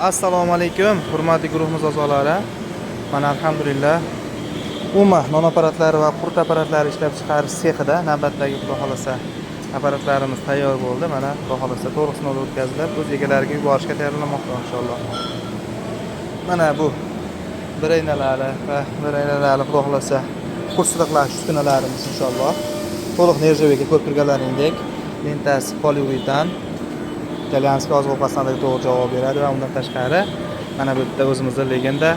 Assalomu alaykum, hurmatli guruhimiz a'zolari. Mana alhamdulillah UMA non apparatlari va qurt apparatlari ishlab chiqarish sexida navbatdagi xudo xolasa apparatlarimiz tayyor bo'ldi. Mana xudo xolasa to'liq sinovdan o'tkazilib, o'z egalariga yuborishga tayyorlanmoqda inshaalloh. Mana bu bir aynalari va bir aynalari xudo xolasa qurtliqlash uskunalarimiz inshaalloh. To'liq nerjoviga ko'rib turganlaringdek lentasi poliuretan italyanskiy oziq-ovqat standartiga to'g'ri javob beradi va undan tashqari mana bu yerda o'zimizda legenda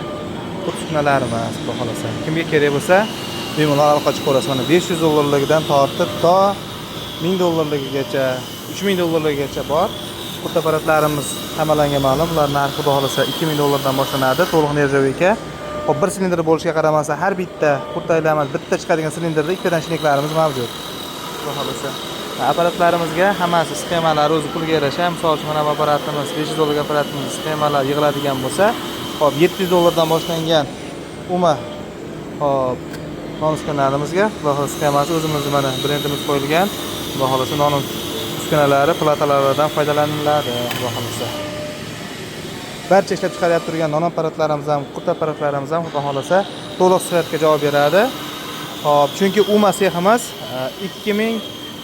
uskunalarimiz xudo xolasa. Kimga kerak bo'lsa, bemalol aloqa chiqarasiz. Mana $500 tortib to $1000 $3000 bor. Bu apparatlarimiz hammalanga ma'lum. Ular narxi xudo xolasa $2000 dan boshlanadi. To'liq nerjoviga. Hop, bir silindr bo'lishiga qaramasa, har bitta qurt aylanmasi bitta chiqadigan silindrda ikkitadan shiniklarimiz mavjud. Xudo xolasa. Apparatlarimizga hammasi sxemalar o'zi pulga yarasha. Misol uchun mana bu apparatimiz $500 apparatimiz sxemalar yig'iladigan bo'lsa, hop $700 dan boshlangan UMA hop non uskunalarimizga xudo xolasa sxemasi o'zimizning mana brendimiz qo'yilgan. Xudo xolasa non uskunalari platalaridan foydalaniladi xudo xolasa. Barcha ishlab chiqaryapti turgan non apparatlarimiz ham, qurt apparatlarimiz ham xudo xolasa to'liq sifatga javob beradi. Hop, chunki UMA seximiz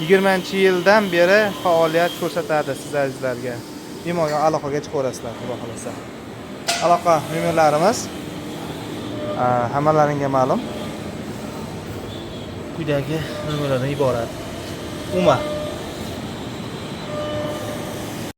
2020-yildan beri faoliyat ko'rsatadi siz azizlarga. Bemalol aloqaga chiqaverasizlar xudo xolasa. Aloqa nomerlarimiz hammalaringga ma'lum. Quyidagi nomerlardan iborat. UMA